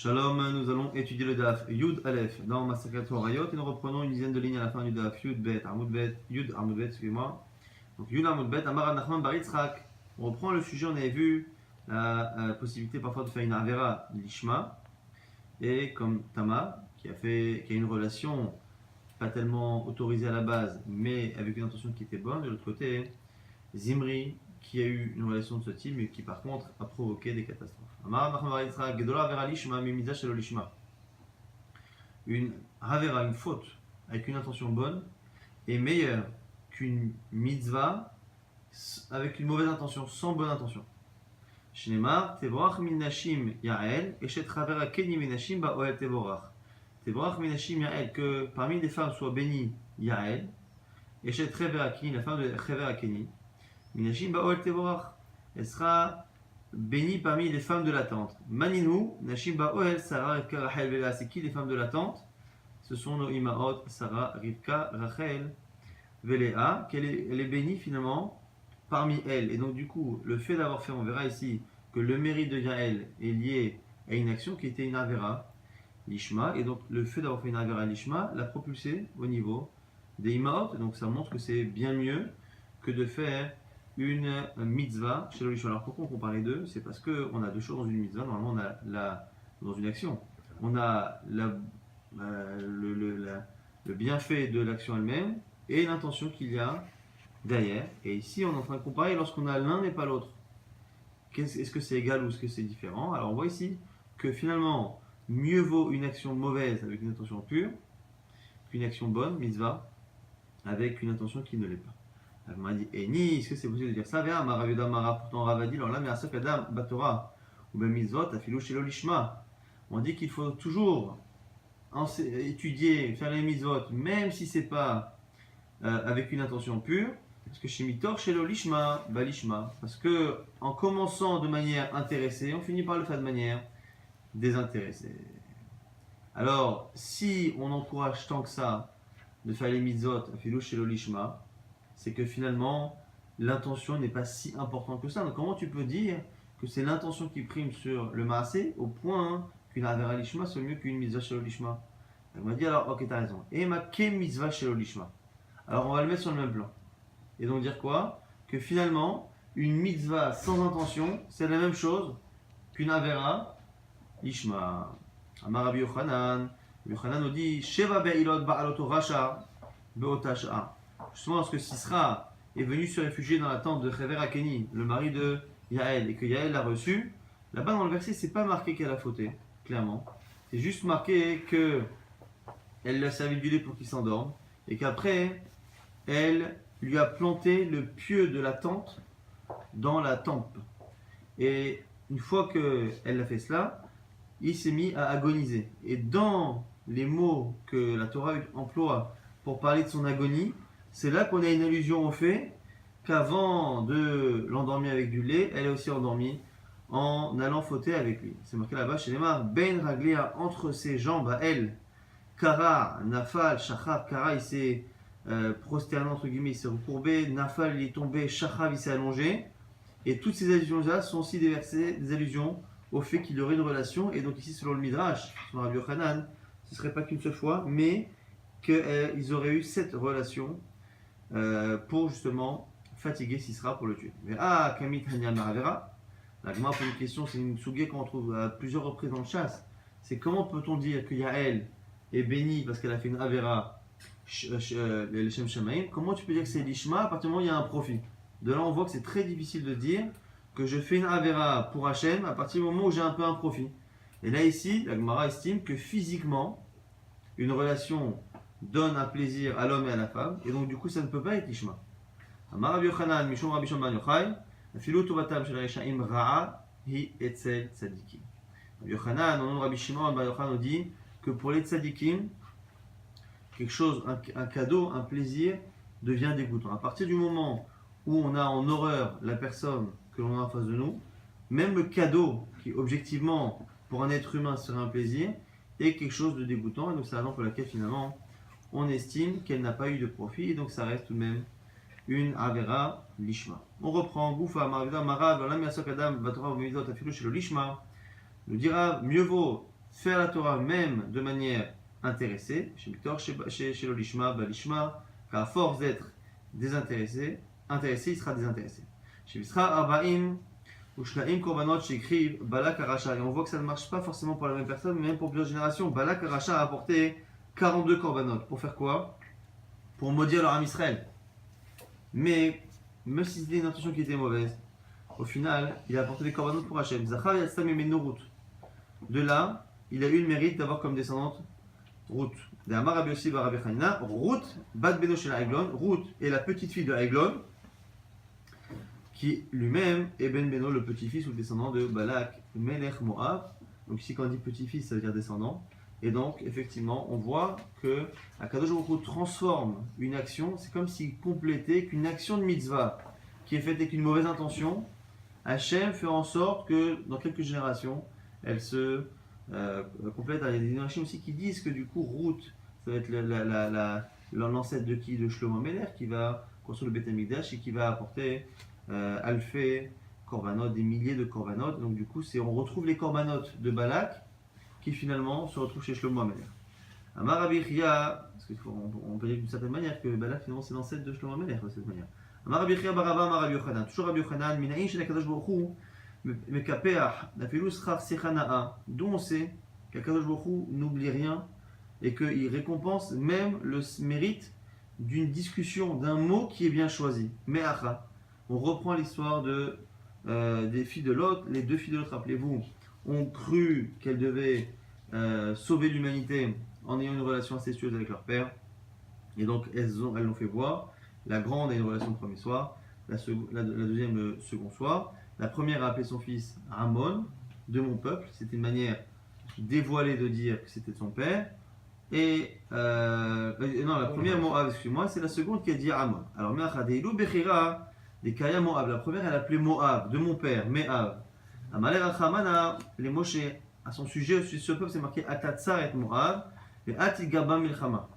Shalom, nous allons étudier le Daf Yud Aleph dans Masachet Horayot et nous reprenons une dizaine de lignes à la fin du Daf Yud Bet, Yud Amud Bet, excusez-moi. Donc Yud Amud Bet, Amar Nachman Bar Yitzhak. On reprend le sujet, on avait vu la possibilité parfois de faire une Avera Lishma et comme Tama qui a une relation pas tellement autorisée à la base mais avec une intention qui était bonne, de l'autre côté Zimri qui a eu une relation de ce type mais qui par contre a provoqué des catastrophes. Une Havera, une faute avec une intention bonne est meilleure qu'une mitzvah avec une mauvaise intention, sans bonne intention. Shneimar, tevorach minashim yael, eshet Havera keni minashim ba'oel tevorach. Tevorach minashim yael, que parmi les femmes soit bénie Yael, eshet Havera keni, la femme de Havera keni, minashim ba'oel tevorach. Elle sera bénie parmi les femmes de la tente. Maninu, Nashim Ba'oel, Sarah, Rivka, Rachel, Vela. C'est qui les femmes de la tente? Ce sont nos Imaot, Sarah, Rivka, Rachel, Velea. Elle est bénie finalement parmi elles. Et donc du coup, le fait d'avoir fait, on verra ici, que le mérite de Yael est lié à une action qui était une Avera, l'Ishma. Et donc le fait d'avoir fait une Avera, l'Ishma, l'a propulsé au niveau des Imaot. Donc ça montre que c'est bien mieux que de faire une mitzvah chez le Lishma. Alors pourquoi on compare les deux? C'est parce qu'on a deux choses dans une mitzvah. Normalement, on a dans une action, on a le bienfait de l'action elle-même et l'intention qu'il y a derrière. Et ici, on est en train de comparer lorsqu'on a l'un et pas l'autre. Est-ce que c'est égal ou est-ce que c'est différent? Alors on voit ici que finalement, mieux vaut une action mauvaise avec une intention pure qu'une action bonne, mitzvah, avec une intention qui ne l'est pas. Elle m'a dit, Eni, est-ce que c'est possible de dire ça? Viens, Maraviuda Mara, pourtant Ravadi, alors là, mais à ce Kadam, Batora, ou ben Mitzvot, Afilou Shelo Lishma. On dit qu'il faut toujours étudier, faire les Mitzvot, même si c'est pas avec une intention pure, parce que chez Mitor, Shelo Lishma, Balishma. Parce que en commençant de manière intéressée, on finit par le faire de manière désintéressée. Alors, si on encourage tant que ça de faire les Mitzvot, Afilou Shelo Lishma, c'est que finalement, l'intention n'est pas si importante que ça. Donc comment tu peux dire que c'est l'intention qui prime sur le maasé au point qu'une avera lishma soit mieux qu'une mitzvah shelo lishma? Elle m'a dit alors, ok, t'as raison. Et ma ke mitzvah shelo lishma. Alors on va le mettre sur le même plan. Et donc dire quoi? Que finalement, une mitzvah sans intention, c'est la même chose qu'une avera lishma. Amar Rabbi Yochanan. Yochanan nous dit Sheva be'ilot ba'aloto rasha be'otasha. Justement, lorsque Sisra est venu se réfugier dans la tente de Hever Akeni, le mari de Yael, et que Yael l'a reçu, là-bas dans le verset, c'est pas marqué qu'elle a fauté, clairement. C'est juste marqué qu'elle l'a servi du lait pour qu'il s'endorme, et qu'après, elle lui a planté le pieu de la tente dans la tempe. Et une fois qu'elle a fait cela, il s'est mis à agoniser. Et dans les mots que la Torah emploie pour parler de son agonie, c'est là qu'on a une allusion au fait qu'avant de l'endormir avec du lait, elle est aussi endormie en allant fauter avec lui. C'est marqué là-bas chez les mains, Ben Raglia, entre ses jambes à elle, Kara, Nafal, Shachab, Kara, il s'est prosterné, entre guillemets, il s'est recourbé, Nafal, il est tombé, Shachab, il s'est allongé. Et toutes ces allusions-là sont aussi des allusions au fait qu'il y aurait une relation. Et donc ici, selon le Midrash, selon Rabbi Yochanan, ce ne serait pas qu'une seule fois, mais qu'ils auraient eu cette relation pour justement fatiguer Sisra pour le tuer. Mais Kamit Hanya Maravera, la Gemara pose une question, c'est une souguée qu'on trouve à plusieurs reprises dans le chasse. C'est comment peut-on dire que Yael est bénie parce qu'elle a fait une Avera, les Shem Shamaim? Comment tu peux dire que c'est l'Ishma à partir du moment où il y a un profit? De là, on voit que c'est très difficile de dire que je fais une Avera pour Hachem à partir du moment où j'ai un peu un profit. Et là, ici, la Gemara estime que physiquement, une relation donne un plaisir à l'homme et à la femme, et donc du coup ça ne peut pas être Ishma. Amar Rabbi Yochanan, Mishum Rabbi Shimon bar Yochai, Afilu tovatam shel harishaim ra'a hi etzel tzadikim. Rabbi Yochanan, au nom de Rabbi Shimon bar Yochai, nous dit que pour les tzadikim, quelque chose, un cadeau, un plaisir devient dégoûtant. À partir du moment où on a en horreur la personne que l'on a en face de nous, même le cadeau qui objectivement pour un être humain serait un plaisir, est quelque chose de dégoûtant, et donc c'est la raison pour laquelle finalement on estime qu'elle n'a pas eu de profit, et donc ça reste tout de même une Avera Lishma. On reprend Goufa, Maravida, Marav, Lam Yasok Adam, Batora, Mizot, Afilu, chez le Lishma. Nous dira mieux vaut faire la Torah même de manière intéressée, chez l'olishma, balishma, qu'à force d'être désintéressé, intéressé, il sera désintéressé. Chez Visra Arbaim, ou Shlaim Korbanot, chez écrit Balak Aracha. Et on voit que ça ne marche pas forcément pour la même personne, mais même pour plusieurs générations. Balak Aracha a apporté 42 Korbanot. Pour faire quoi? Pour maudire leur âme Israël. Mais, même si c'était une intention qui était mauvaise, au final, il a apporté des Korbanot pour Hachem. Zachar Yatsam Yemenorut. De là, il a eu le mérite d'avoir comme descendante Ruth. De Amar Rabbi Yossi Bar Rabbi Chanina, Ruth, Bat Beno Shel Aiglon. Ruth est la petite fille de Aiglon, qui lui-même est Ben Beno, le petit-fils ou le descendant de Balak, Melech Moab. Donc ici, quand on dit petit-fils, ça veut dire descendant. Et donc, effectivement, on voit que Akadosh Baruch Hu transforme une action, c'est comme s'il complétait qu'une action de mitzvah qui est faite avec une mauvaise intention, Hachem fait en sorte que dans quelques générations, elle se complète. Il y a des générations aussi qui disent que du coup, Ruth, ça va être l'ancêtre de qui? De Shlomo Ameler, qui va construire le Beth Amikdash et qui va apporter Alfé, Korbanot, des milliers de Korbanot. Donc du coup, on retrouve les Korbanot de Balak qui finalement se retrouvent chez Shlomo Ameler. Amar Rabbi Chia, parce qu'on peut dire d'une certaine manière que Balak finalement c'est l'ancêtre de Shlomo Ameler de cette manière. Amar Rabbi Chia Baraba, Amar Rabbi Yochanan, toujours Rabbi Yochanan, Minaïn Shel Akadosh Baruch Hu, Mekapeach, Nafilus Char Sechanaa, d'où on sait qu'Akadosh Baruch Hu n'oublie rien et qu'il récompense même le mérite d'une discussion, d'un mot qui est bien choisi. Me'acha. On reprend l'histoire des filles de Lot. Les deux filles de Lot, rappelez-vous, ont cru qu'elles devaient sauver l'humanité en ayant une relation incestueuse avec leur père. Et donc elles l'ont fait voir. La grande a une relation le premier soir, la deuxième le second soir. La première a appelé son fils Amon, de mon peuple. C'était une manière dévoilée de dire que c'était de son père. Et non, la première Moab, excuse-moi, c'est la seconde qui a dit Amon. Alors, Me'achadeilu Bechira, des Kaya Moab. La première, elle appelait Moab, de mon père, Me'av. Amaler Achamana, les Moshe, à son sujet, sur ce peuple, c'est marqué Atatsar et Moab, et Atigabam Milchama.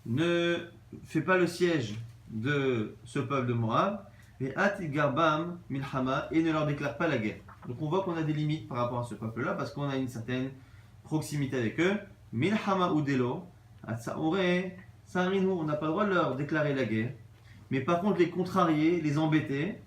Ne fais pas le siège de ce peuple de Moab, et Atigabam Milchama, et ne leur déclare pas la guerre. Donc, on voit qu'on a des limites par rapport à ce peuple-là, parce qu'on a une certaine proximité avec eux. Milchama Udelo, Atsaore, Sarinu, on n'a pas le droit de leur déclarer la guerre. Mais par contre, les contrarier, les embêter,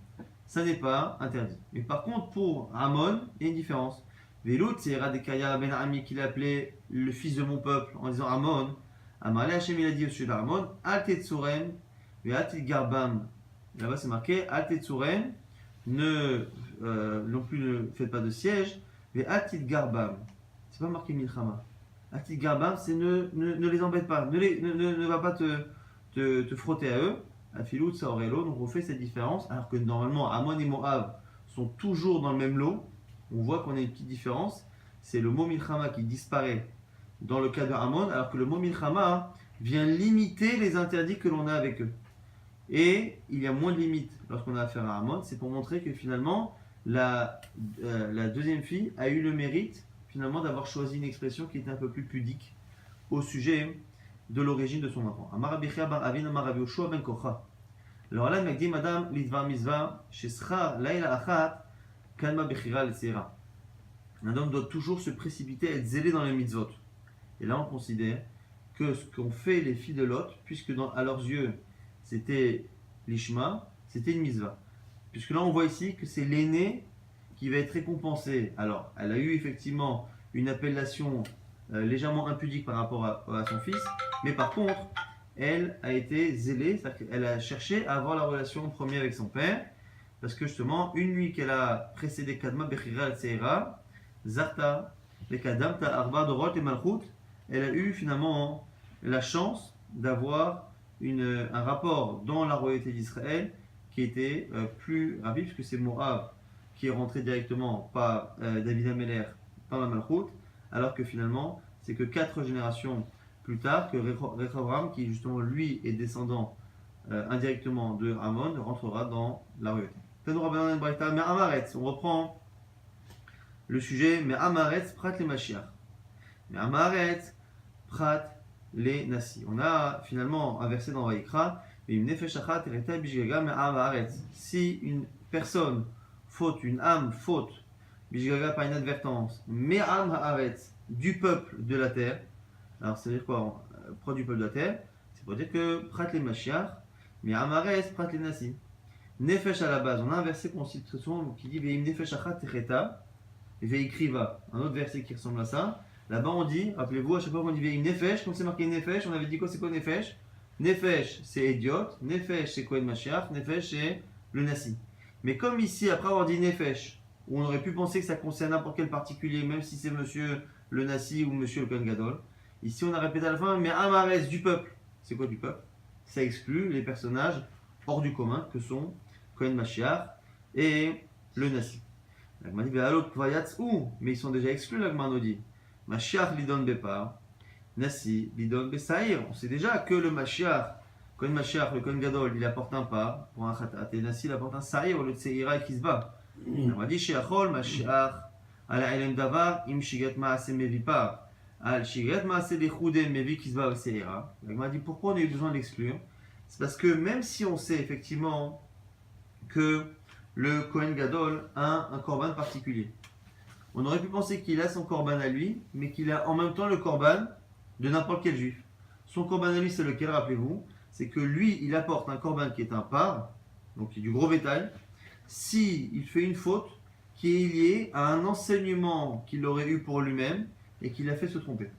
ça n'est pas interdit. Mais par contre, pour Amon, il y a une différence. Velout, c'est Radekaya Ben Ami qui l'a appelé le fils de mon peuple en disant Amon. Amalé Hachem, il a dit au sujet d'Amon, Altetsurem, Veatit Garbam. Là-bas, c'est marqué Altetsurem, non plus ne faites pas de siège, Veatit Garbam. C'est pas marqué Milchama. Atit Garbam, c'est ne les embête pas, ne va pas te frotter à eux. Afilut, ça aurait l'eau, donc on fait cette différence, alors que normalement Amon et Moab sont toujours dans le même lot. On voit qu'on a une petite différence, c'est le mot Milchama qui disparaît dans le cas de Amon, alors que le mot Milchama vient limiter les interdits que l'on a avec eux. Et il y a moins de limites lorsqu'on a affaire à Amon, c'est pour montrer que finalement la deuxième fille a eu le mérite finalement d'avoir choisi une expression qui était un peu plus pudique au sujet de l'origine de son enfant. Amarabichia bar Avin Amarabi Yoshua ben Kocha. Alors là, il m'a dit Madame Lidvar Mizva, chez Schar Laila Achat, Kalma Bechira Lesera. Un homme doit toujours se précipiter, être zélé dans les mitzvot. Et là, on considère que ce qu'ont fait les filles de Lot, puisque à leurs yeux, c'était l'Ishma, c'était une mitzvah. Puisque là, on voit ici que c'est l'aîné qui va être récompensé. Alors, elle a eu effectivement une appellation légèrement impudique par rapport à son fils, mais par contre, elle a été zélée, c'est-à-dire qu'elle a cherché à avoir la relation en premier avec son père, parce que justement, une nuit qu'elle a précédé Kadma Bechira al-Seira, Zarta, les Kadam, Ta'arba, Dorot et Malchut, elle a eu finalement la chance d'avoir un rapport dans la royauté d'Israël qui était plus rapide, puisque c'est Moab qui est rentré directement par David Ameler dans la Malchut, alors que finalement, c'est que 4 générations plus tard que Rechavam, qui justement lui est descendant indirectement de Amon, rentrera dans la royauté. Mais Amaretz, on reprend le sujet, mais Amaretz prat les Mashiach. Mais Amaretz prat les Nasi. On a finalement un verset dans Vaïkra, si une personne faute, une âme faute Bishgaga par inadvertance, Me'am haaretz, du peuple de la terre. Alors ça veut dire quoi? Pro du peuple de la terre, c'est pour dire que Prat les Mashiach, Me'am haaretz, Prat les Nasi. Nefesh à la base, on a un verset qu'on cite très souvent qui dit Ve'im nefesh achat techeta, Ve'ikriva. Un autre verset qui ressemble à ça. Là-bas on dit, rappelez-vous, à chaque fois qu'on dit Ve'im nefesh, quand c'est marqué nefesh, on avait dit quoi? C'est quoi nefesh? Nefesh c'est idiot, nefesh c'est Kohen Mashiach, nefesh c'est le Nasi. Mais comme ici, après avoir dit nefesh, où on aurait pu penser que ça concerne n'importe quel particulier, même si c'est monsieur le Nasi ou monsieur le Kohen Gadol, ici on a répété à la fin, mais Amares du peuple. C'est quoi du peuple? Ça exclut les personnages hors du commun que sont Kohen Mashiach et le Nasi. L'Agma dit, mais ils sont déjà exclus, l'Agma nous dit. Mashiach lidon bepar, Nasi lidon besaïr. On sait déjà que le Mashiach, Kohen Mashiach, le Kohen Gadol, il apporte un pas pour un khatat, et Nasi il apporte un saïr au lieu de seira et kisba. On dit Sheachol Mashiach ala elem davar im shigat maase mevipar al shigat maase lechude mevi kisba au seira. L'Agma dit pourquoi on a eu besoin de l'exclure? C'est parce que même si on sait effectivement que le Kohen Gadol a un korban particulier, on aurait pu penser qu'il a son korban à lui, mais qu'il a en même temps le korban de n'importe quel juif. Son korban à lui, c'est lequel, rappelez-vous? C'est que lui, il apporte un korban qui est un par, donc qui est du gros bétail, si il fait une faute qui est liée à un enseignement qu'il aurait eu pour lui-même et qui l'a fait se tromper.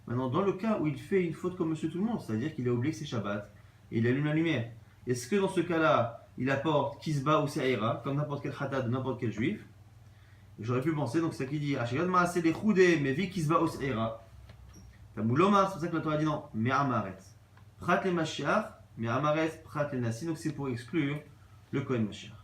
Maintenant, dans le cas où il fait une faute comme monsieur tout le monde, c'est-à-dire qu'il a oublié que c'est Shabbat, et il allume la lumière, est-ce que dans ce cas-là, il apporte Kisba ou Se'ira, comme n'importe quel khatat de n'importe quel juif? J'aurais pu penser, donc c'est ça qui dit Ashigad Maaseh Lechoudé, mais vi Kisba ou Se'ira. Taboulomar, c'est pour ça que la Torah dit non, mais Amaretz. Prat le Mashiach, mais Amaretz, Prat le Nasi, donc c'est pour exclure le Kohen Mashiach.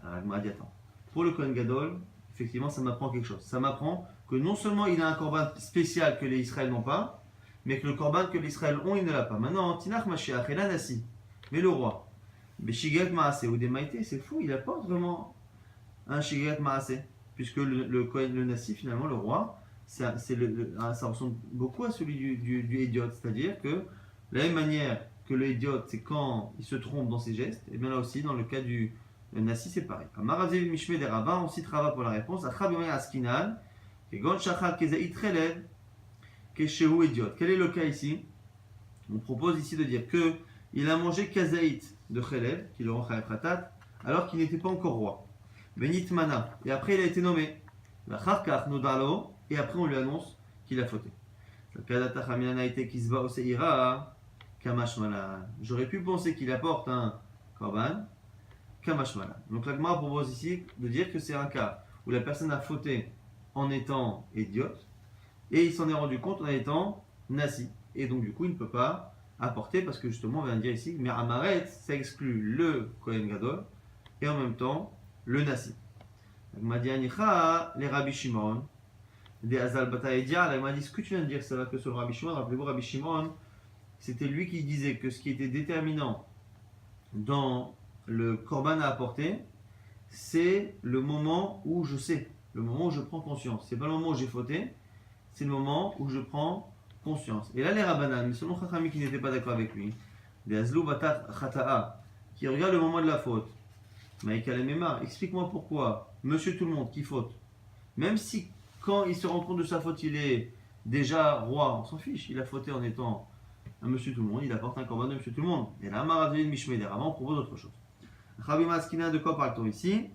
Alors, elle m'a dit attends, pour le Kohen Gadol, effectivement, ça m'apprend quelque chose. Ça m'apprend que non seulement il a un korban spécial que les Israël n'ont pas, mais que le korban que les Israël ont, il ne l'a pas. Maintenant, Tinach Mashiach et la Nasi, mais le roi, Shigat Maaseh ou des Maïté, c'est fou, il apporte vraiment un Shigat Maaseh, puisque le Nasi, finalement, le roi, ça ressemble beaucoup à celui du Hédiot, c'est-à-dire que, de la même manière que le Hédiot, c'est quand il se trompe dans ses gestes, et bien là aussi, dans le cas du Nasi, c'est pareil. Amarazil Mishme des rabbins, on cite Rava pour la réponse. Achabimay Askinan, Kegon Shachal Kezaït Reled, Keshehu Hédiot. Quel est le cas ici? On propose ici de dire que il a mangé Kazaït de Cheled, qui le rend Chayav Khatat, alors qu'il n'était pas encore roi. Benit Mana, et après il a été nommé. Lacharkach Nodalo, et après on lui annonce qu'il a fauté. J'aurais pu penser qu'il apporte un korban, Kamashmala. Donc la Gemara propose ici de dire que c'est un cas où la personne a fauté en étant idiote, et il s'en est rendu compte en étant nasi. Et donc du coup il ne peut pas apporter, parce que justement on vient de dire ici, mais Amaret, ça exclut le Kohen Gadol, et en même temps le nasi. La Gemara dit les Rabbi Shimon, des Azal Bataïdia, la Gemara dit ce que tu viens de dire, ça va que sur le Rabbi Shimon. Rappelez-vous, Rabbi Shimon, c'était lui qui disait que ce qui était déterminant dans le korban à apporter, c'est le moment où je sais, le moment où je prends conscience. C'est pas le moment où j'ai fauté, c'est le moment où je prends conscience. Et là, les Rabbanan, mais selon Chachami qui n'était pas d'accord avec lui, des Azlou Batat Khata'a, qui regarde le moment de la faute, Maïka Lemema, explique-moi pourquoi, monsieur tout le monde qui faute, même si quand il se rend compte de sa faute, il est déjà roi, on s'en fiche, il a fauté en étant un monsieur tout le monde, il apporte un korban de monsieur tout le monde. Et là, Maravil Mishme des Rabbins propose autre chose. Rabbi Maskina, de quoi parle-t-on ici?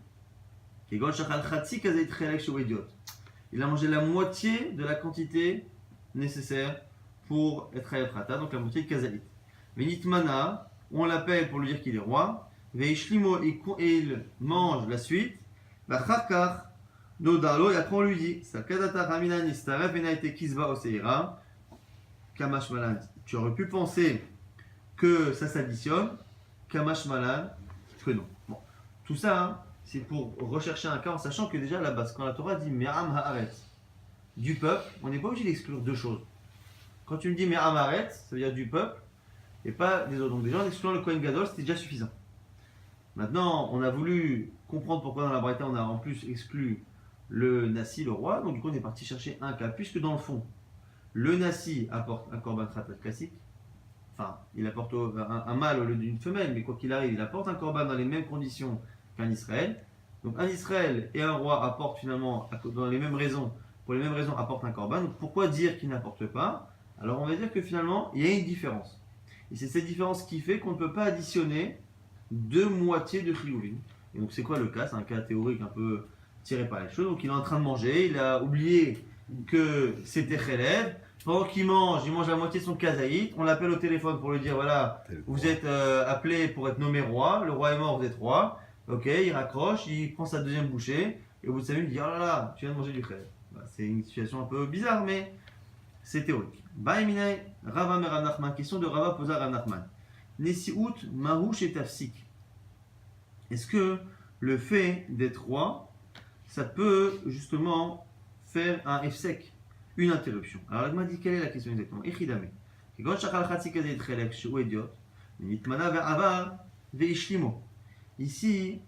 Il a mangé la moitié de la quantité nécessaire pour être Hayafrata, donc la moitié de Kazalit. Venitmana, on l'appelle pour lui dire qu'il est roi. Veishlimo, il mange la suite. Vacharkar, Nodalo, et après on lui dit Sakadata Ramina Nistaref, Enaite Kisba Oseira, Kamash Malan. Tu aurais pu penser que ça s'additionne, Kamash Malan, que non. Bon. Tout ça, hein, c'est pour rechercher un cas en sachant que déjà à la base, quand la Torah dit Me'am Haaretz, du peuple, on n'est pas obligé d'exclure deux choses. Quand tu me dis Me'am Haaretz, ça veut dire du peuple et pas des autres. Donc déjà en excluant le Kohen Gadol, c'était déjà suffisant. Maintenant, on a voulu comprendre pourquoi dans la Braïta on a en plus exclu le Nasi, le roi. Donc du coup on est parti chercher un cas, puisque dans le fond, le Nasi apporte un korban khatat classique. Enfin, il apporte un mâle au lieu d'une femelle, mais quoi qu'il arrive, il apporte un korban dans les mêmes conditions qu'un Israël. Donc un Israël et un roi apportent finalement, dans les mêmes raisons, pour les mêmes raisons, apportent un korban. Donc pourquoi dire qu'ils n'apportent pas? Alors on va dire que finalement, il y a une différence. Et c'est cette différence qui fait qu'on ne peut pas additionner deux moitiés de chiyuvim. Et donc c'est quoi le cas? C'est un cas théorique un peu tiré par les cheveux. Donc il est en train de manger, il a oublié que c'était chelev. Pendant qu'il mange, il mange la moitié de son kazaït. On l'appelle au téléphone pour lui dire voilà, vous êtes appelé pour être nommé roi. Le roi est mort, vous êtes roi. Ok, il raccroche, il prend sa deuxième bouchée. Et au bout de 5 minutes, il dit oh là là, tu viens de manger du chelev. Bah, c'est une situation un peu bizarre, mais c'est théorique. Baïminay, Rava Merav Nachman. Question de Rava posée à Rav Nachman. Nesiut Marouche et Tafsik. Est-ce que le fait d'être roi, ça peut justement faire un efsek, une interruption? Alors, elle m'a dit quelle est la question exactement. Echidame. Ici,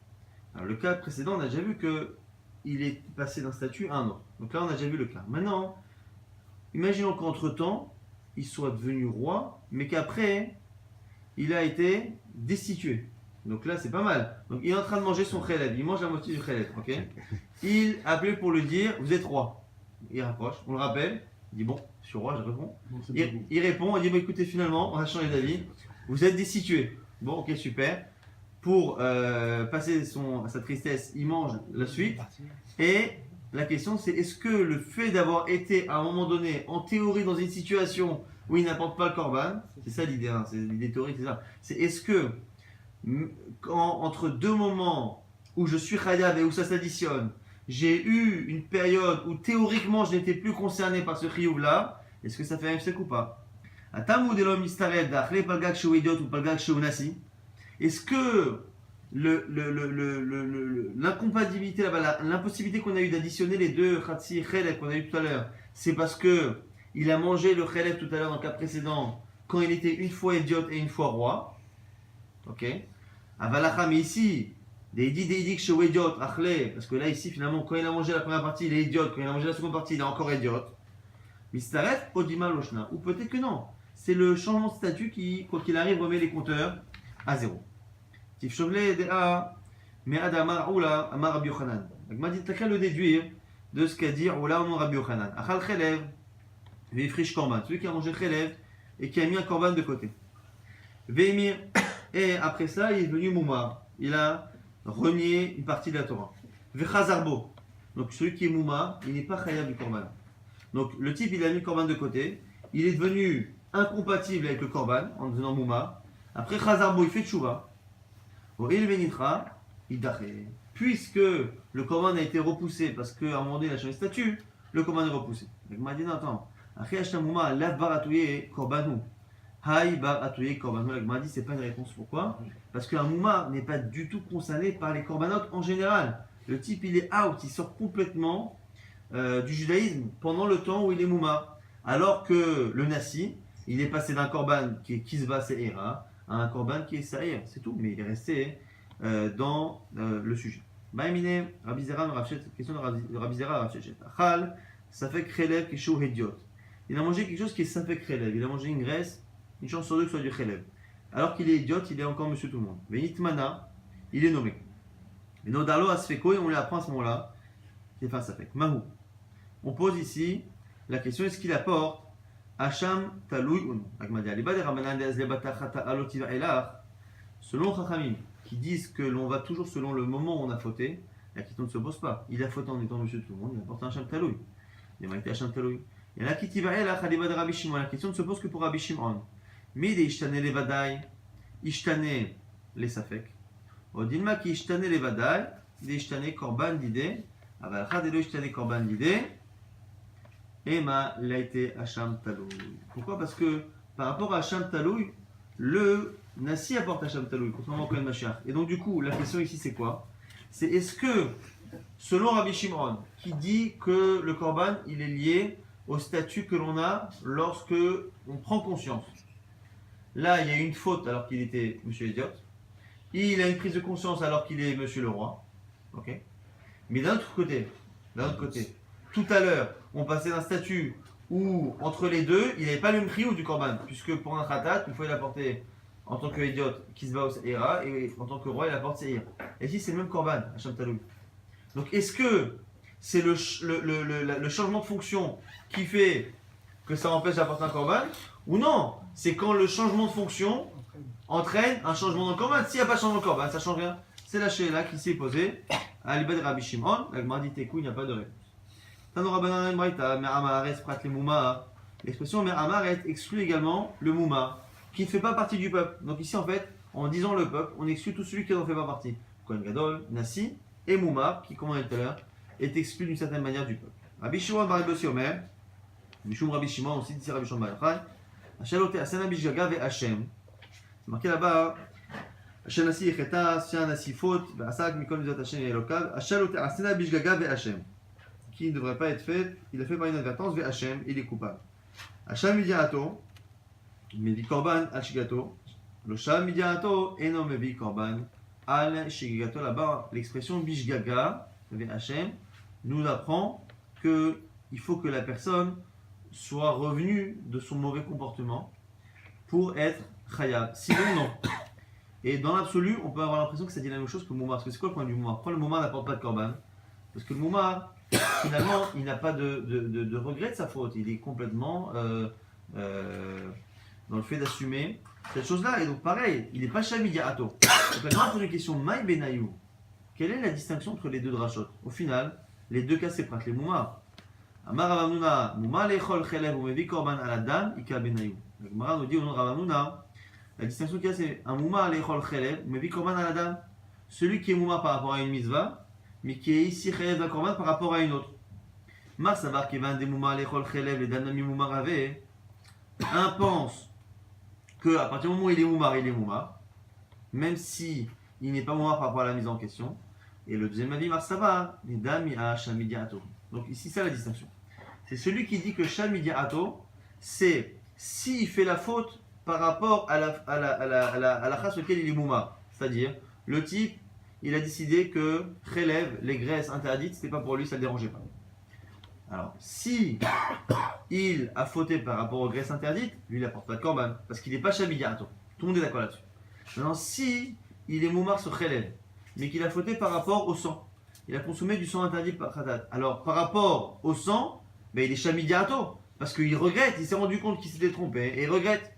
alors le cas précédent, on a déjà vu que il est passé d'un statut à un autre. Donc là, on a déjà vu le cas. Maintenant, imaginons qu'entre-temps, il soit devenu roi, mais qu'après, il a été destitué. Donc là, c'est pas mal. Donc il est en train de manger son khelev. Il mange la moitié du khelev. Ok. Il a appelé pour lui dire vous êtes roi. Il rapproche. On le rappelle. Il dit bon, je suis roi, je réponds. Il répond. Il dit bah, écoutez, finalement, on a changé d'avis. Vous êtes destitué. Bon, ok, super. Pour passer sa tristesse, il mange la suite. Et la question, c'est est-ce que le fait d'avoir été à un moment donné, en théorie, dans une situation où il n'apporte pas le korban, c'est ça l'idée, hein, c'est l'idée théorique, c'est ça. C'est est-ce que entre deux moments où je suis chayav et où ça s'additionne, j'ai eu une période où théoriquement je n'étais plus concerné par ce chiyuv là, est-ce que ça fait un efsek ou pas? Est-ce que l'incompatibilité, l'impossibilité qu'on a eu d'additionner les deux khatsi chelev qu'on a eu tout à l'heure, c'est parce que il a mangé le chelev tout à l'heure dans le cas précédent quand il était une fois idiote et une fois roi? Ok. Avalacha, mais ici, parce que là, ici, finalement, quand il a mangé la première partie, il est idiote. Quand il a mangé la seconde partie, il est encore idiote. Mistaret, Odima Loshna. Ou peut-être que non. C'est le changement de statut qui, quoi qu'il arrive, remet les compteurs à zéro. Tifshovle Dea, mais Adamar Oula, Amar Rabbi Yochanan. Donc, m'a dit, t'as qu'à le déduire de ce qu'a dit Oula ou Rabbi Yochanan. Achal Chelev, Vifrish Korban. Celui qui a mangé Chelev et qui a mis un Korban de côté. Veimir. Et après ça, il est devenu Mouma. Il a renié une partie de la Torah. Vechazarbo. Donc celui qui est Mouma, il n'est pas chayav du korban. Donc le type, il a mis le korban de côté. Il est devenu incompatible avec le korban en devenant Mouma. Après Chazarbo, il fait tchouva. Il venitra, il daché. Puisque le korban a été repoussé parce qu'à un moment donné, il a changé de statut, le korban est repoussé. Donc il m'a dit non, attends. Après Hashtam Mouma, lav baratouye korbanu. Haï bar atouye korbanot. La dit c'est pas une réponse. Pourquoi? Parce qu'un mouma n'est pas du tout concerné par les korbanot en général. Le type il est out, il sort complètement du judaïsme pendant le temps où il est mouma. Alors que le nasi, il est passé d'un korban qui est kisva se'era à un korban qui est sa'ir. C'est tout, mais il est resté dans le sujet. Baïmine, Rabizera, question de Rabizera, Rabshechet. Achal, ça fait krelev kishou hediot. Il a mangé quelque chose qui est ça fait krelev. Il a mangé une graisse. Une chance sur deux que ce soit du chelev. Alors qu'il est idiote, il est encore monsieur tout le monde. Mais Nitmana, il est nommé. Mais Nodalo Asfeko, et on lui apprend à ce moment-là, c'est face à Fek. Mahou. On pose ici la question est-ce qu'il apporte Hacham Taloui ou non? Selon Chachamim, qui disent que l'on va toujours selon le moment où on a fauté, la question ne se pose pas. Il a fauté en étant monsieur tout le monde, il apporte un Hacham Taloui. Il a été Hacham Taloui. Il y en a qui tivaient la Rabbi Shimon. La question ne se pose que pour Rabbi Shimon. Mais des ishtane les vadaï, ishtane les safek. Odilma qui ishtane les vadaï, des ishtane korban d'idée, avalcha de ishtane korban d'idée, et ma laïté hacham taloui. Pourquoi? Parce que par rapport à hacham taloui, le nasi apporte hacham taloui, contrairement au Kohen Mashiach. Et donc du coup, la question ici c'est quoi? C'est est-ce que, selon Rabbi Shimon, qui dit que le korban il est lié au statut que l'on a lorsque on prend conscience. Là, il y a une faute alors qu'il était monsieur idiote. Il a une prise de conscience alors qu'il est monsieur le roi. Ok. Mais d'un autre côté, tout à l'heure, on passait d'un statut où, entre les deux, il n'avait pas le même prix du korban. Puisque pour un khatat, une fois il apportait en tant qu'idiote qui se va au Seira, et en tant que roi, il apporte Seir. Et ici, c'est le même korban, Hacham Taloui. Donc est-ce que c'est le changement de fonction qui fait que ça empêche d'apporter un korban ou non? C'est quand le changement de fonction entraîne un changement dans le korban. S'il n'y a pas de changement de korban, ça ne change rien. C'est la là qui s'est posée à l'ibad Rabbi Shimon. La Gemara dit Tekou, il n'y a pas de réponse. Tanora Banan Braïta, Me'amaret Prat le Mouma. L'expression Me'amaret exclut également le Mouma, qui ne fait pas partie du peuple. Donc ici, en fait, en disant le peuple, on exclut tout celui qui n'en fait pas partie. Kohen Gadol, Nassi et Mouma, qui, comme on a dit tout à l'heure, est exclu d'une certaine manière du peuple. Rabbi Shimon Bar Yossi Omer, Mishum Rabbi Shimon, aussi dit Rabbi Shimon Bar Yochai, Hachalote Asana Bishgaga ve Hashem. C'est marqué là-bas, Hashem Nassi Echeta, Sien Nassi Faute, Asak Mikol Mizot Hashem et Elokav, Hachalote Asana Bishgaga ve Hashem. Qui ne devrait pas être fait, il a fait par inadvertance, ve Hashem, il est coupable. Hashem Midiato, Mevi Korban al Shigato, le Sham Midiato, Eno Mevi Korban al Shigato. Là-bas, l'expression Bishgaga ve Hashem nous apprend qu'il faut que la personne soit revenue de son mauvais comportement pour être Chayav. Sinon, non. Et dans l'absolu, on peut avoir l'impression que ça dit la même chose que le Moumar. Parce que c'est quoi le point du Moumar? Pourquoi le Moumar n'apporte pas de Korban? Parce que le Moumar, finalement, il n'a pas de regret de sa faute. Il est complètement dans le fait d'assumer cette chose-là. Et donc, pareil, il n'est pas Shamidiato. Donc, maintenant, on pose une question Maï Benayou. Quelle est la distinction entre les deux drachot? Au final, les deux cas, c'est pas les Moumar. Amar Ravamnuna, Mouma lechol chelev ou mevi korban aladam, ika benayou. La Gemara nous dit au nom de Ravamnuna, la distinction qu'il y a, c'est un Mouma lechol chelev ou mevi korban aladam. Celui qui est Mouma par rapport à une mitzvah, mais qui est ici chelev d'un korban par rapport à une autre. Mar savar kevan de Mouma lechol chelev, les danami Mouma rave. Un pense que à partir du moment où il est Mouma, même si il n'est pas Mouma par rapport à la mise en question. Et le deuxième avis, Mar savar, les dami a shamidiato. Donc ici, c'est la distinction. C'est celui qui dit que Shamidiato, c'est s'il fait la faute par rapport à la race auquel il est Mouma. C'est-à-dire, le type, il a décidé que relève les graisses interdites, c'était pas pour lui, ça ne le dérangeait pas. Alors, si il a fauté par rapport aux graisses interdites, lui, il n'apporte pas de korban, parce qu'il n'est pas Shamidiato. Tout le monde est d'accord là-dessus. Maintenant, si il est Moumar sur relève, mais qu'il a fauté par rapport au sang, il a consommé du sang interdit par Khatat. Alors, par rapport au sang, ben, il est Shamidiato. Parce qu'il regrette, il s'est rendu compte qu'il s'était trompé et il regrette.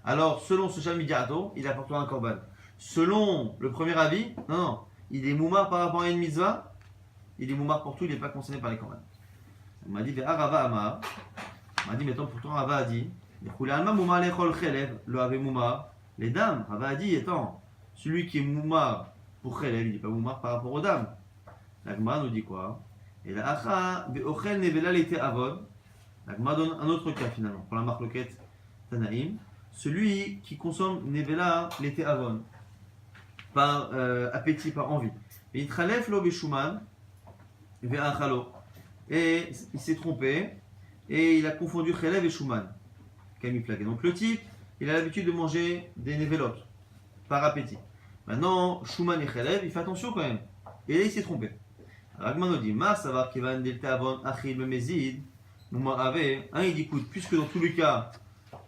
Alors, selon ce Shamidiato, il apportera un korban. Selon le premier avis, non, il est Moumar par rapport à une mitzvah, il est Moumar pour tout, il n'est pas concerné par les korban. On m'a dit, Rava Amar. On m'a dit, mettons, pourtant Rava a dit, les dames, Rava a dit, attends, celui qui est Moumar pour Khelev, il n'est pas Moumar par rapport aux dames. La Gemara nous dit quoi? Et la Acha, Be'ochel Nevela l'été Avon. La Gemara donne un autre cas finalement, pour la marloquette Tanaïm. Celui qui consomme Nevela l'été Avon, par appétit, par envie. Et il tralef lo Beshuman, Ve'achalo. Et il s'est trompé, et il a confondu Khelev et Shuman. Kamiflag. Donc le type, il a l'habitude de manger des Nevelot, par appétit. Maintenant, Shuman et Khelev, il fait attention quand même. Et là, il s'est trompé. Ragman nous dit, Mar savoir qu'il va en delta avant Achil Memezid, Mouma Ave. Il dit, écoute, puisque dans tous les cas,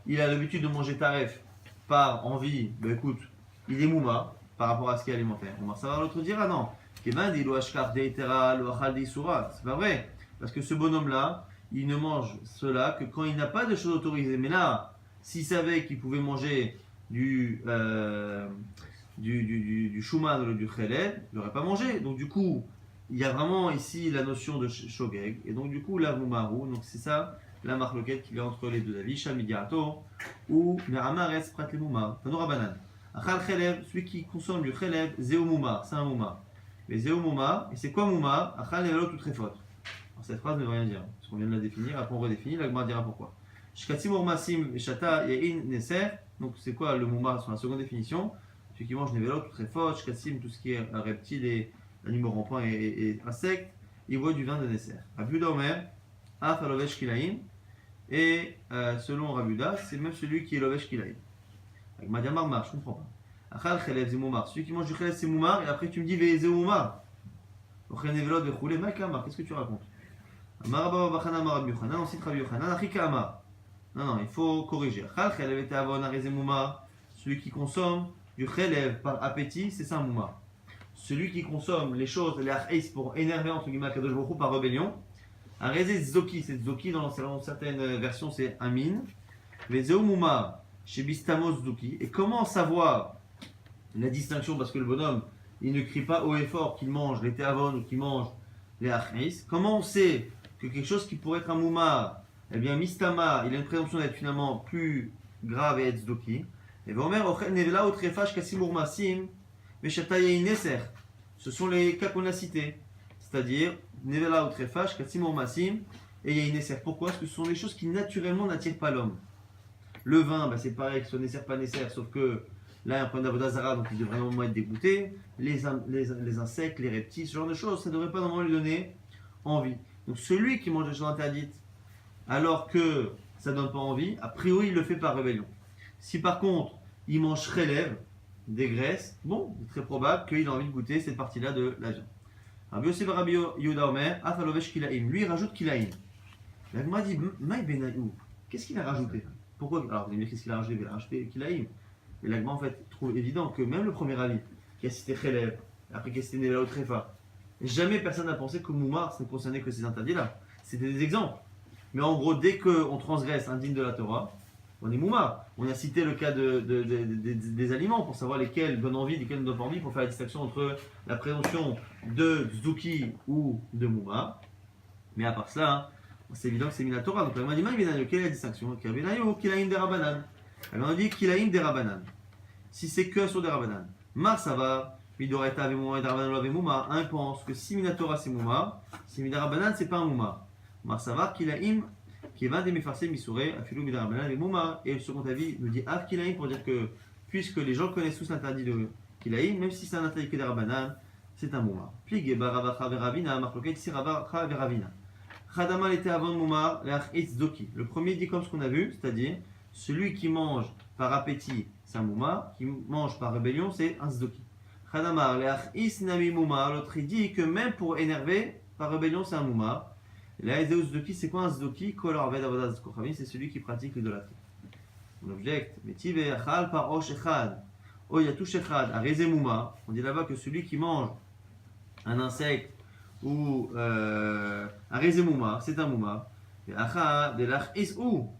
il a l'habitude de manger Taref par envie, ben écoute, il est Mouma par rapport à ce qui est alimentaire. Mouma savoir l'autre dira, non. Kevan dit, Loashkar de Etera, Loachal de Isura. C'est pas vrai. Parce que ce bonhomme-là, il ne mange cela que quand il n'a pas de choses autorisées. Mais là, s'il savait qu'il pouvait manger du Shuman ou du Khelev, il n'aurait pas mangé. Donc du coup, il y a vraiment ici la notion de Shogeg. Et donc du coup, la Moumarou, donc c'est ça la marloquette qu'il y a entre les deux avis, Shamidiato ou Meramares Prat le Moumar. Tanora Banan. Achal Khelev, celui qui consomme du Khelev, Zéo Moumar, c'est un Moumar. Mais Zéo Moumar, et c'est quoi Moumar? Achal Nevelo tout très faute. Alors cette phrase ne veut rien dire, parce qu'on vient de la définir, après on redéfinit, la Gemara dira pourquoi. Shkatim Urmasim Shata Yain Neser, donc c'est quoi le Moumar sur la seconde définition? Celui qui mange Nevelo tout très faute, Shkatim, tout ce qui est reptile et animaux rampants et insectes, il boit du vin de Neser. Rabuda Omer, Af Alovesh Kilaim, et selon Rabuda, c'est même celui qui est Lovesh Kilaim. Avec Madiamar Mar, je comprends pas. Achal Khelev Zemoumar, celui qui mange du Khelev c'est Moumar, et après tu me dis Ve Zemoumar. Ochel Nevelot Vechoulé, Makamar, qu'est-ce que tu racontes? Marababa Bachana Marab Yochanan, ensuite Rabbi Yochanan, Achika Amar. Non, il faut corriger. Achal Khelev et Avon Arezemoumar, celui qui consomme du Khelev par appétit, c'est ça un Moumar. celui qui consomme les choses, les achis, pour énerver entre guillemets Kadosh Baruch Hu par rébellion, un rezé zoki, c'est zoki dans certaines versions c'est un min, vezeu muma chez bistamos zoki. Et comment savoir la distinction, parce que le bonhomme il ne crie pas haut et fort qu'il mange les théavon ou qu'il mange les achis. Comment on sait que quelque chose qui pourrait être un mouma, eh bien mistama, il a une présomption d'être finalement plus grave et être zdoki. Et Vomer ochel nevela ou trefash kasimur masim meshataye neser. Ce sont les cas qu'on a cités, c'est-à-dire nevela ou trefash kasimur masim et yeneser. Pourquoi? Parce que ce sont des choses qui naturellement n'attirent pas l'homme. Le vin, bah, c'est pareil, que ce soit neser pas neser, sauf que là, il y a un point d'Avodazara, donc il devrait normalement être dégoûté. Les insectes, les reptiles, ce genre de choses, ça ne devrait pas normalement lui donner envie. Donc celui qui mange des choses interdites, alors que ça ne donne pas envie, a priori, il le fait par rébellion. Si par contre, il mange relève, des graisses, bon, c'est très probable qu'il a envie de goûter cette partie-là de la viande. Rabbi Yosef Rabbi Yehuda Omer, Afalovesh Kilaim. Lui, il rajoute Kilaim. La Gemara dit, Maï Benaïou, qu'est-ce qu'il a rajouté? Pourquoi? Alors, vous allez me dire, qu'est-ce qu'il a rajouté? Il a rajouté Kilaim. Mais l'Agma, en fait, trouve évident que même le premier avis, qui a cité Khelev, après qui a cité Nevela ou Trefa, jamais personne n'a pensé que Moumar, ça ne concernait que ces interdits-là. C'était des exemples. Mais en gros, dès qu'on transgresse un digne de la Torah, on est Moumar. On a cité le cas des aliments pour savoir lesquels donnent envie, lesquels ne donnent pas envie, pour faire la distinction entre la présomption de Zouki ou de Moumar. Mais à part cela, hein, c'est évident que c'est Mina Torah. Donc l'Agma dit, quelle est la distinction? Kilaim des Rabanan. Elle m'a dit Kilaim des Rabanan. Si c'est que sur des Rabanan. Mar ça va. Midoreta avec Mouma et Rabanan avec Mouma. Un pense que si Minatora c'est Mouma, si Mina Rabanan c'est pas un Mouma. Mar ça va. Kilaim qui va des Mefarse Misouré, Afilou Mina Rabanan avec Mouma. Et le second avis me dit Av Kilaim pour dire que puisque les gens connaissent tous l'interdit de Kilaim, même si c'est un interdit que des Rabanan, c'est un Mouma. Plig Barabacha Veravina, Marloket si Rabacha Veravina. Khadama était avant Mouma, l'Ach Doki. Le premier dit comme ce qu'on a vu, c'est-à-dire celui qui mange par appétit, c'est un mouma, qui mange par rébellion, c'est un zdoki. Khadamar, l'ach isnami mouma, l'autre il dit que même pour énerver, par rébellion, c'est un mouma. La zdoki, c'est quoi un zdoki? C'est celui qui pratique l'idolâtrie. On objecte, mais tive achal par osh echad, oyatush echad, areze mouma. On dit là-bas que celui qui mange un insecte ou areze mouma, c'est un mouma.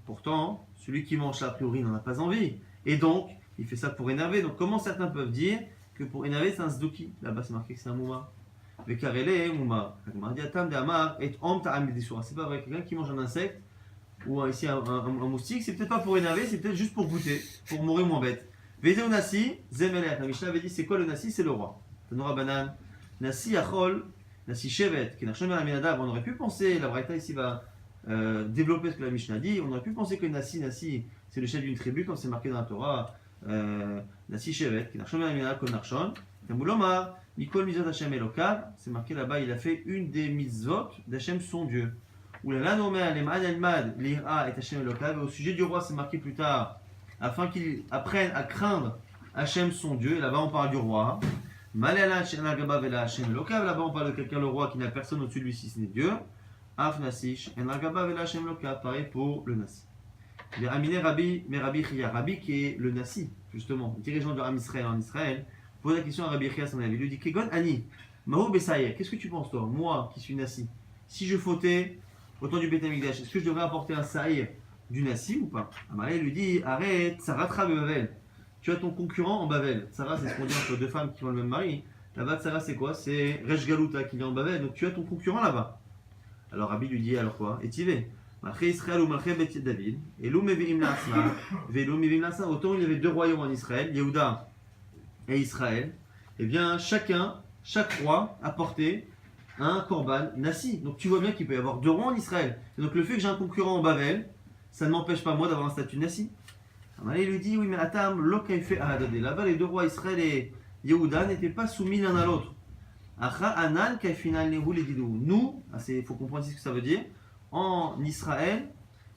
Pourtant, celui qui mange ça, a priori, n'en a pas envie. Et donc, il fait ça pour énerver. Donc, comment certains peuvent dire que pour énerver, c'est un zdoki? Là-bas, c'est marqué que c'est un mouma. Vekarele, mouma. C'est pas vrai. Quelqu'un qui mange un insecte, ou ici un moustique, c'est peut-être pas pour énerver, c'est peut-être juste pour goûter, pour mourir moins bête. Vezeu nasi, zemelech. La Mishnah avait dit, c'est quoi le nasi? C'est le roi. Tanora banan. Nasi achol, nasi shevet. On aurait pu penser, la braïta ici va développer ce que la Mishnah dit. On aurait pu penser que Nasi, c'est le chef d'une tribu, comme c'est marqué dans la Torah. Nasi Shevet, qui n'a jamais amené comme Narshon. Tamouloma, Mikol Mizot Hashem Elokav, c'est marqué là-bas, il a fait une des mitzvot d'Hashem son Dieu. Ou la Lanome Alemad Almad, l'Ira et Hashem Elokav. Au sujet du roi, c'est marqué plus tard, afin qu'il apprenne à craindre Hachem son Dieu. Et là-bas, on parle du roi. Malala Shenagaba Vela Hachem Elokav, là-bas, on parle de quelqu'un, le roi, qui n'a personne au-dessus de lui si ce n'est Dieu. Af Nasish, Enagaba Vela Hachem Elokav, pareil pour le Nasi. Il y a Aminé Rabbi, mais Rabbi Chia, Rabbi qui est le Nasi, justement, dirigeant de Am Israël en Israël, pose la question à Rabbi Chia, son avis. Il lui dit Kegon Ani, Mahou Besaïe, qu'est-ce que tu penses, toi, moi qui suis Nasi? Si je fautais au temps du Beth Amikdash, est-ce que je devrais apporter un saïr du Nasi ou pas? Amalé lui dit arrête, Saratra Bavel. Tu as ton concurrent en Bavel. Sarah, c'est ce qu'on dit entre deux femmes qui ont le même mari. Là-bas, Sarah, c'est quoi? C'est Resh Galuta qui vient en Bavel. Donc tu as ton concurrent là-bas. Alors Rabbi lui dit alors quoi? Et Tivé. Malché Israël ou Malché Bet David. Et l'Oum Mevi'im La'asma. Ve'l'Oum Mevi'im La'asma. Autant il y avait deux royaumes en Israël, Yehuda et Israël. Eh bien, chaque roi apportait un korban nasi. Donc tu vois bien qu'il peut y avoir deux rois en Israël. Et donc le fait que j'ai un concurrent en Bavel, ça ne m'empêche pas moi d'avoir un statut nasi. Amalé lui dit oui, mais Atam, l'Okaife Ahadadé. Là-bas, les deux rois Israël et Yehuda n'étaient pas soumis l'un à l'autre. Acha Anan Kaifinal Nehu Ledidou. Nous, il faut comprendre ce que ça veut dire. En Israël,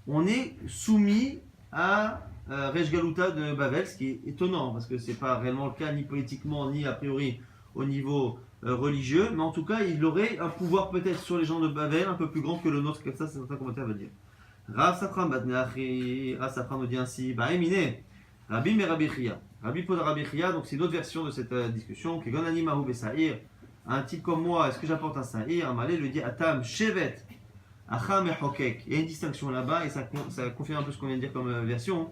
on est soumis à Resh Galuta de Bavel, ce qui est étonnant parce que c'est pas réellement le cas ni politiquement ni a priori au niveau religieux, mais en tout cas il aurait un pouvoir peut-être sur les gens de Bavel un peu plus grand que le nôtre, comme ça c'est un commentaire veut dire. Rav Safran nous dit ainsi, bah éminé, Rabbi mais Rabbi Chia. Rabbi Pod Rabbi Chia, donc c'est une autre version de cette discussion. Kegonani Mahou Besaïr. Un type comme moi, est-ce que j'apporte un saïr? Amalé lui dit Atam Shevet. Acham et Hokek. Il y a une distinction là-bas et ça confirme un peu ce qu'on vient de dire comme version.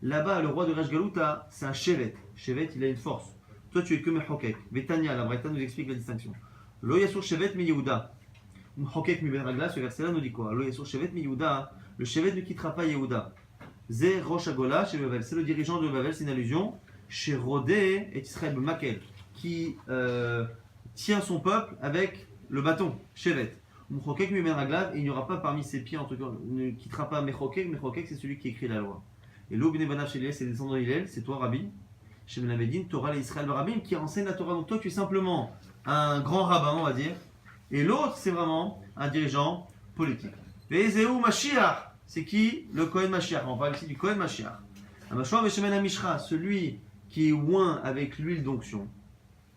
Là-bas, le roi de Resh Galuta, c'est un Shevet. Shevet, il a une force. Toi, tu es que Mehokek. Betania, la Braïta nous explique la distinction. Lo Yasur Shevet mi Yehuda. Mehokek mi Ben Ragla, ce verset-là nous dit quoi? Lo Yasur Shevet mi Yehuda. Le Shevet ne quittera pas Yehuda. Zé Rosh Agola chez Bavel. C'est le dirigeant de Bavel, c'est une allusion. Chez Rodé et Israël Makel, qui tient son peuple avec le bâton. Shevet. Mehokek mi Ben Ragla. Il n'y aura pas parmi ses pieds, en tout cas, ne quittera pas Mehokek. Mehokek, c'est celui qui écrit la loi. Et l'eau Bnei Banav chez Hillel, c'est descendant d'Hillel, c'est toi, Rabbi. Chez Ben Abedin, Torah et Israël Rabbim, qui enseigne la Torah. Donc toi, tu es simplement un grand rabbin, on va dire. Et l'autre, c'est vraiment un dirigeant politique. Ve'ezeu Mashiach, c'est qui? Le Kohen Mashiach. On parle ici du Kohen Mashiach. Amashua Veshemen Amishra, celui qui est oint avec l'huile d'onction.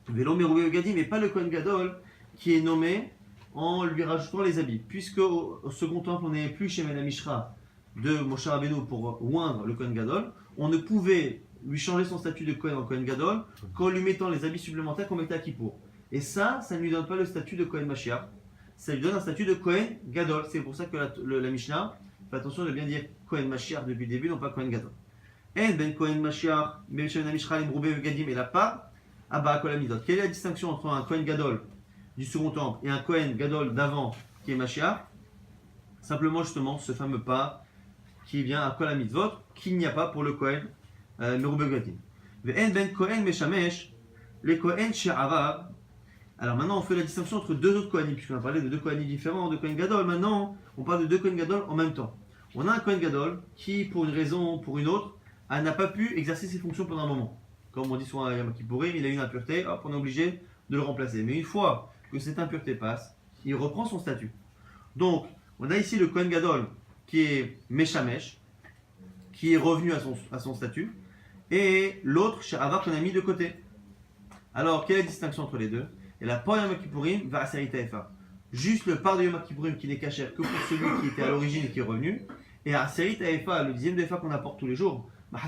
Ve'lo Meroué Gadim, mais pas le Kohen Gadol, qui est nommé en lui rajoutant les habits. Puisque au second temple, on n'est plus chez Ben Amishra de Moshe Rabbeinu pour oindre le Kohen Gadol, on ne pouvait lui changer son statut de Kohen en Kohen Gadol qu'en lui mettant les habits supplémentaires qu'on mettait à Kippour. Et ça ne lui donne pas le statut de Kohen Mashiach, ça lui donne un statut de Kohen Gadol. C'est pour ça que la Mishnah fait attention de bien dire Kohen Mashiach depuis le début, non pas Kohen Gadol. En ben Kohen Mashiach, ben Shemen Amishra, Limroubé, Gadim et la part, Abba Kolamidot. Quelle est la distinction entre un Kohen Gadol du second temple et un Kohen Gadol d'avant qui est Mashiach? Simplement justement ce fameux pas qui vient à Kol HaMitzvot, qu'il n'y a pas pour le Kohen Merubé Gadim. Ve'en ben Kohen Meshamesh, les Kohen She'avar. Alors maintenant on fait la distinction entre deux autres Kohanim, puisqu'on a parlé de deux Kohanim différents, de Kohen Gadol. Maintenant on parle de deux Kohen Gadol en même temps. On a un Kohen Gadol qui, pour une raison ou pour une autre, n'a pas pu exercer ses fonctions pendant un moment. Comme on dit souvent à Yom Kippourim, il a eu une impureté, hop, on est obligé de le remplacer. Mais une fois que cette impureté passe, il reprend son statut. Donc on a ici le Kohen Gadol qui est Meshamesh, qui est revenu à son statut, et l'autre, She'avar, qu'on a mis de côté. Alors, quelle est la distinction entre les deux? Et la par Yom Kippourim va à Sarita Efa. Juste le par de Yom Kippourim qui n'est caché que pour celui qui était à l'origine et qui est revenu, et à Sarita Efa, le dixième de Efa qu'on apporte tous les jours, la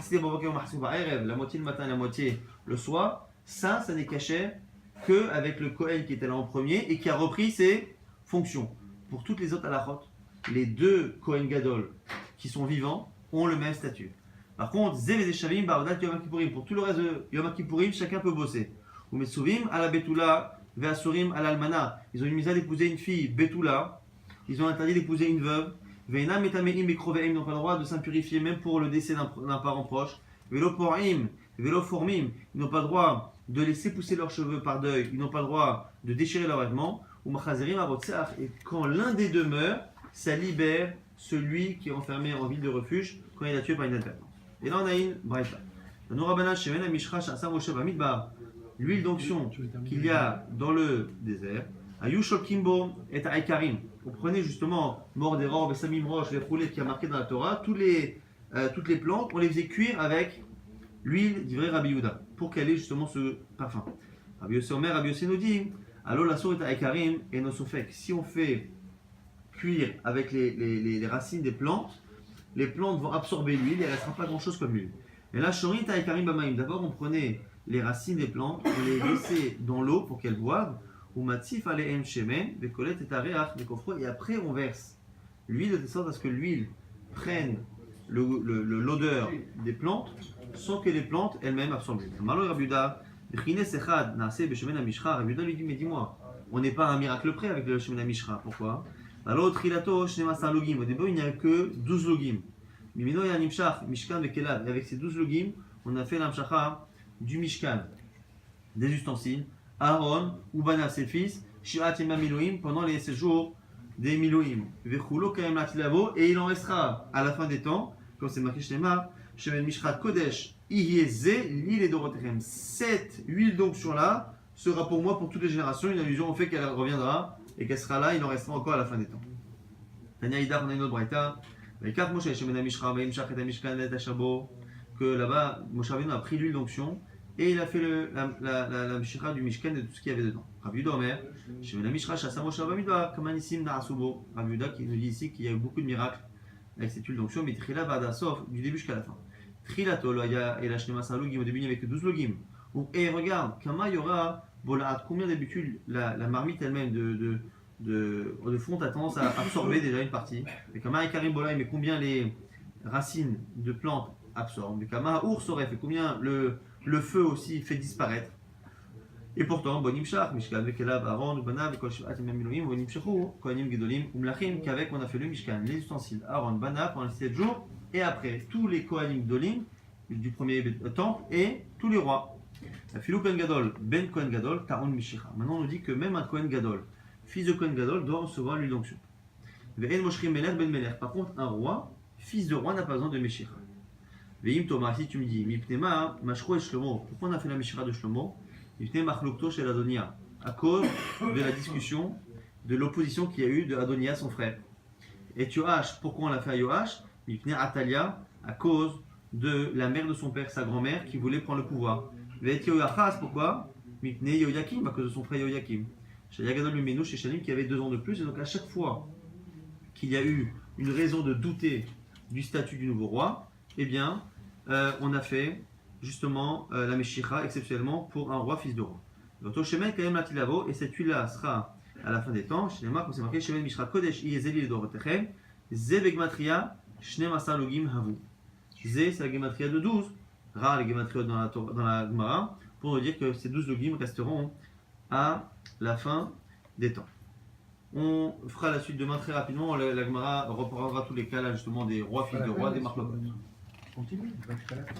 moitié le matin et la moitié le soir, ça n'est caché qu'avec le Kohen qui était là en premier et qui a repris ses fonctions. Pour toutes les autres halachot, les deux Kohen Gadol qui sont vivants ont le même statut. Par contre, Zev et Shavim, Barodat, Yom Kippourim, pour tout le reste de Yom Kippourim, chacun peut bosser. Ou Metsuvim, à la Betula, Veasurim, à l'Almana. Ils ont une misère d'épouser une fille, Betula. Ils ont interdit d'épouser une veuve. Veina, Metameim, Bekroveim, ils n'ont pas le droit de s'impurifier même pour le décès d'un parent proche. Veloporim, Veloformim, ils n'ont pas le droit de laisser pousser leurs cheveux par deuil. Ils n'ont pas le droit de déchirer leurs vêtements. Ou Machazerim, Arotseach. Et quand l'un des deux meurt, ça libère celui qui est enfermé en ville de refuge quand il a tué par inadvertance. Et là on a une braïta. L'huile d'onction qu'il y a dans le désert, Ayushol Kimbo et Aikarim. Vous prenez justement mort des robes, Samim Roche, les roulés qui a marqué dans la Torah, toutes les plantes, on les faisait cuire avec l'huile du vrai Rabbi Yehuda pour qu'elle ait justement ce parfum. Rabbi Yossé Omer, Rabbi Yossé nous dit, alors la sourate Aikarim et Nosofek. Si on fait cuire avec les racines des plantes, les plantes vont absorber l'huile et il ne restera pas grand chose comme l'huile. Et là, Shorin Aikarim Bamaim. D'abord, on prenait les racines des plantes, on les laissait dans l'eau pour qu'elles boivent. Ou Matsif Alehem Shemen, Bekolet et Areach, Bekofro, et après on verse l'huile de sorte à ce que l'huile prenne l'odeur des plantes sans que les plantes elles-mêmes absorbent l'huile. Malo Rabuda, Bechine Sechad, Naase Beshemen Amishra, Rabuda lui dit, mais dis-moi, on n'est pas à un miracle près avec le Shemen Amishra, pourquoi? Alors, Trilato, Shnemasa Logim, au début il n'y a que 12 logim. Mimino Yanimshach, Mishkan Vekelad, et avec ces 12 logim, on a fait l'amshacha du Mishkan, des ustensiles, Aaron, Ubana, ses fils, Shirat Yema Miloim, pendant les séjours des Miloim. Vechulo Kaem Latilavo, et il en restera à la fin des temps, comme c'est marqué Shnema, Shemen Mishrat Kodesh, Ihyeze, l'île et Dorotechem. Cette huile d'onction là sera pour moi pour toutes les générations, une allusion au fait qu'elle reviendra et qu'elle sera là, il en restera encore à la fin des temps. Tania Idar, on a une autre braïta. Que là-bas, Moshe Rabbeinu a pris l'huile d'onction et il a fait la mishra du Mishkan de tout ce qu'il y avait dedans. Rabbi Yehuda Omer, Shemen Mishra Shasa Moshe Rabbeinu Kaman Isim Narasubo. Rabbi Yehuda qui nous dit ici qu'il y a eu beaucoup de miracles avec cette huile d'onction, mais Trila Bada Sof, du début jusqu'à la fin. Trilato, il y a la Shnema Logim, au début il n'y avait que 12 Logim. Et regarde, Kama, il y aura Bolat, combien d'habitude la marmite elle-même de fonte a tendance à absorber déjà une partie. Mais Kama et Karim Bola, mais combien les racines de plantes absorbent. Mais Kama Ours aurait fait combien le feu aussi fait disparaître. Et pourtant, Bonim Shach, Mishkan, avec Elab, Aaron, Bana, Bekol Shivat, Imam Miloim, Bonim Shechu, Kohanim Gedolim, Umlachim, qu'avec on a fait le Mishkan, les ustensiles, Aaron, Bana, pendant les 7 jours, et après, tous les Kohanim Gedolim, du premier temple, et tous les rois. Philou Kohen Gadol, Ben Kohen Gadol, Taron Mishicha. Maintenant, on nous dit que même un Kohen Gadol, fils de Kohen Gadol, doit recevoir l'huile d'onction. Ve'en Moshrim Meler Ben Meler. Par contre, un roi, fils de roi, n'a pas besoin de Meshicha. Ve'im Thomas, si tu me dis, Mipnema, Mashro et Shlomo, pourquoi on a fait la Meshicha de Shlomo? À cause de la discussion, de l'opposition qu'il y a eu de Adonia, son frère. Et Yoash, pourquoi on l'a fait à Yoash? Atalia, à cause de la mère de son père, sa grand-mère, qui voulait prendre le pouvoir. Et Yoachaz, pourquoi? Yoyakim, à cause de son frère Yoyakim. Shayagadol Lumeno chez Shalim, qui avait 2 ans de plus. Et donc à chaque fois qu'il y a eu une raison de douter du statut du nouveau roi, eh bien, on a fait justement la Meshicha exceptionnellement pour un roi fils de roi. Donc Toshemen Kayem Latilavo, et cette huile-là sera à la fin des temps, chez les marques, on s'est marqué Shemen Mishra Kodesh Iezeli Dorotechem, Ze Begmatria, Shnemasa Logim Havu. Ze, c'est la Gematria de 12, Ra, la Gematria dans la Gemara, pour nous dire que ces 12 Logim resteront à la fin des temps. On fera la suite demain très rapidement, la Gemara reprendra tous les cas là justement des rois, fils de rois, des marques. Continue, jusqu'à la fin.